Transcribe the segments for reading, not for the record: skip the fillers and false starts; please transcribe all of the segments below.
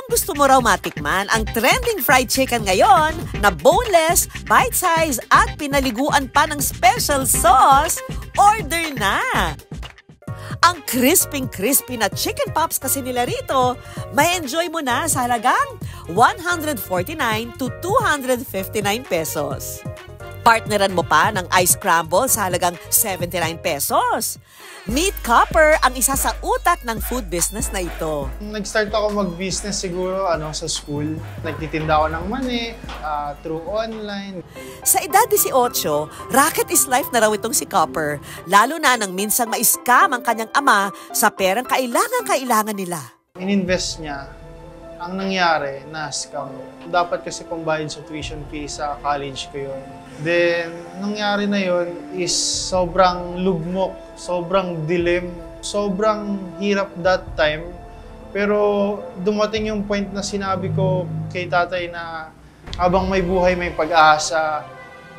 Kung gusto mo raw matikman ang trending fried chicken ngayon na boneless, bite-size at pinaliguan pa ng special sauce, order na! Ang crispy na chicken pops kasi nila rito, may enjoy mo na sa halagang 149 to 259 pesos. Partneran mo pa ng ice scramble sa halagang 79 pesos. Meet Copper ang isa sa utak ng food business na ito. Nag-start ako mag-business siguro sa school. Nagtitinda ako ng mani through online. Sa edad 18, racket is life na raw itong si Copper. Lalo na nang minsang ma-scam ang kanyang ama sa perang kailangan nila. In-invest niya. Ang nangyari, na-scam. Dapat kasi pambayad sa tuition fee sa college ko yun. Then, nangyari na yun is sobrang lugmok, sobrang dilim, sobrang hirap that time. Pero dumating yung point na sinabi ko kay tatay na habang may buhay may pag-asa,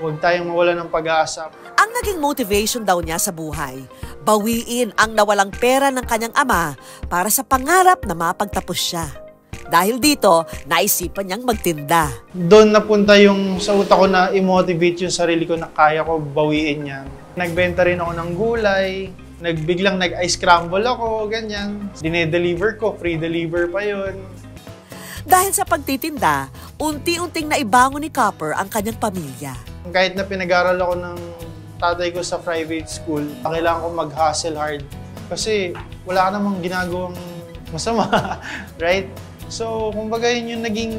huwag tayong mawala ng pag-asa. Ang naging motivation daw niya sa buhay, bawiin ang nawalang pera ng kanyang ama para sa pangarap na mapagtapos siya. Dahil dito, naisipan niyang magtinda. Doon napunta yung sa utak ko na i-motivate yung sarili ko na kaya ko bawiin yan. Nagbenta rin ako ng gulay, biglang nag-ice scramble ako, ganyan. Dine-deliver ko, free deliver pa yun. Dahil sa pagtitinda, unti-unting naibangon ni Copper ang kanyang pamilya. Kahit na pinag-aral ako ng tatay ko sa private school, kailangan ko mag-hustle hard. Kasi wala ka namang ginagawang masama, right? So, kumbaga yun yung naging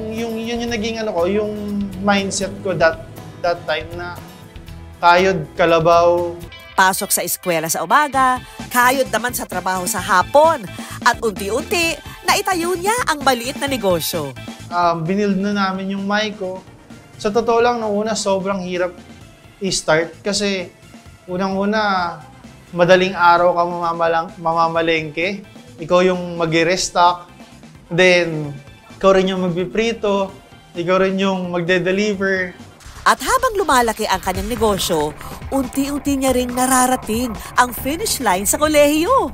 yung mindset ko that time na kayod, kalabaw. Pasok sa eskwela sa umaga, kayod naman sa trabaho sa hapon. At unti-unti, naitayo niya ang maliit na negosyo. Binild na namin yung mic ko. Sa totoo lang, noong una, sobrang hirap i-start. Kasi unang-una, madaling araw ka mamamalengke. Ikaw yung mag-restock. Then, ikaw rin yung magpiprito, ikaw rin yung magde-deliver. At habang lumalaki ang kanyang negosyo, unti-unti niya ring nararating ang finish line sa kolehiyo.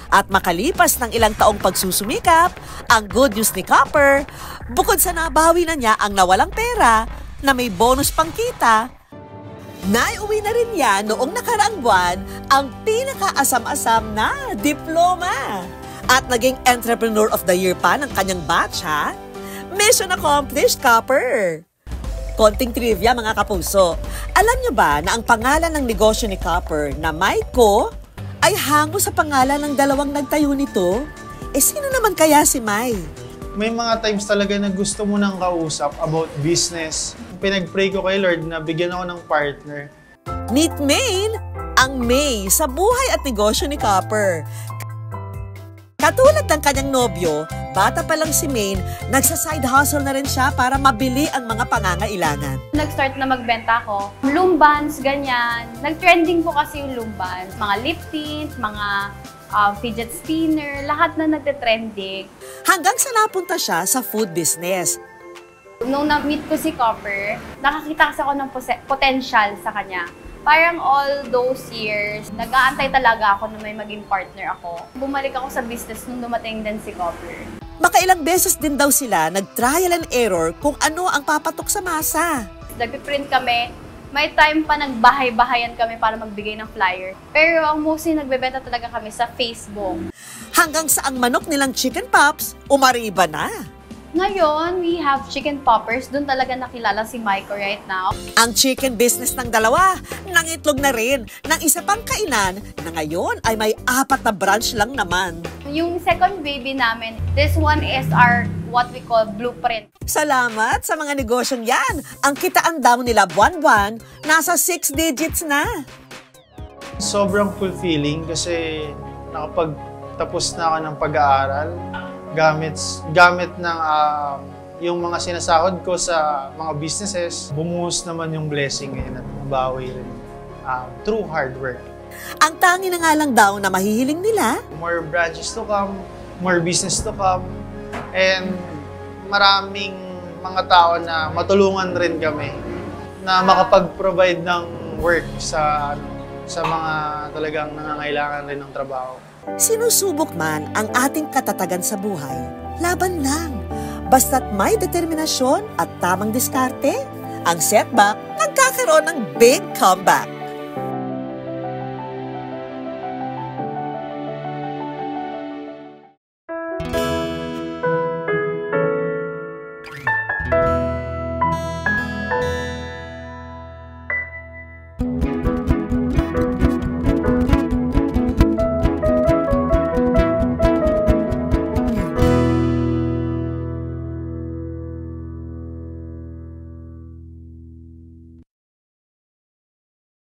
At makalipas ng ilang taong pagsusumikap, ang good news ni Copper, bukod sa nabawi na niya ang nawalang pera na may bonus pang kita, naiuwi na rin niya noong nakaraang buwan ang pinakaasam-asam na diploma. At naging Entrepreneur of the Year pa ng kanyang batch, ha? Mission accomplished, Copper! Konting trivia, mga kapuso. Alam niyo ba na ang pangalan ng negosyo ni Copper na Maiko ay hango sa pangalan ng dalawang nagtayo nito? Sino naman kaya si May? May mga times talaga na gusto mo nang kausap about business. Pinag-pray ko kay Lord na bigyan ako ng partner. Meet Maine, ang May sa buhay at negosyo ni Copper. Katulad ng kanyang nobyo, bata pa lang si Maine, nagsa-side hustle na rin siya para mabili ang mga pangangailangan. Nag-start na magbenta ako. Lumbans, ganyan. Nag-trending po kasi yung lumbans. Mga lip tint, mga fidget spinner, lahat na nagte-trending. Hanggang sa napunta siya sa food business. Nung na-meet ko si Copper, nakakita kasi ako ng potential sa kanya. Parang all those years, nag-aantay talaga ako na may maging partner ako. Bumalik ako sa business nung dumating din si Copper. Makailang beses din daw sila nag-trial and error kung ano ang papatok sa masa. Nag-print kami, may time pa nagbahay-bahayan kami para magbigay ng flyer. Pero ang mostly nagbebenta talaga kami sa Facebook. Hanggang sa ang manok nilang chicken pops, umariba na. Ngayon, we have chicken poppers. Doon talaga nakilala si Maiko right now. Ang chicken business ng dalawa, nangitlog na rin ng isa pang kainan na ngayon ay may 4 na branch lang naman. Yung second baby namin, this one is our what we call blueprint. Salamat sa mga negosyong yan. Ang kitaan daw nila buwan-buwan, nasa 6 digits na. Sobrang fulfilling kasi nakapagtapos na ako ng pag-aaral. Gamit ng yung mga sinasahod ko sa mga businesses, bumuhos naman yung blessing ngayon at nabawi rin through hard work. Ang tangi na nga lang daw na mahihiling nila, More branches to come, more business to come, and maraming mga tao na matulungan rin kami na makapag-provide ng work sa mga talagang nangangailangan rin ng trabaho. sinusubok man ang ating katatagan sa buhay, laban lang. Basta't may determinasyon at tamang diskarte, ang setback nagkakaroon ng big comeback.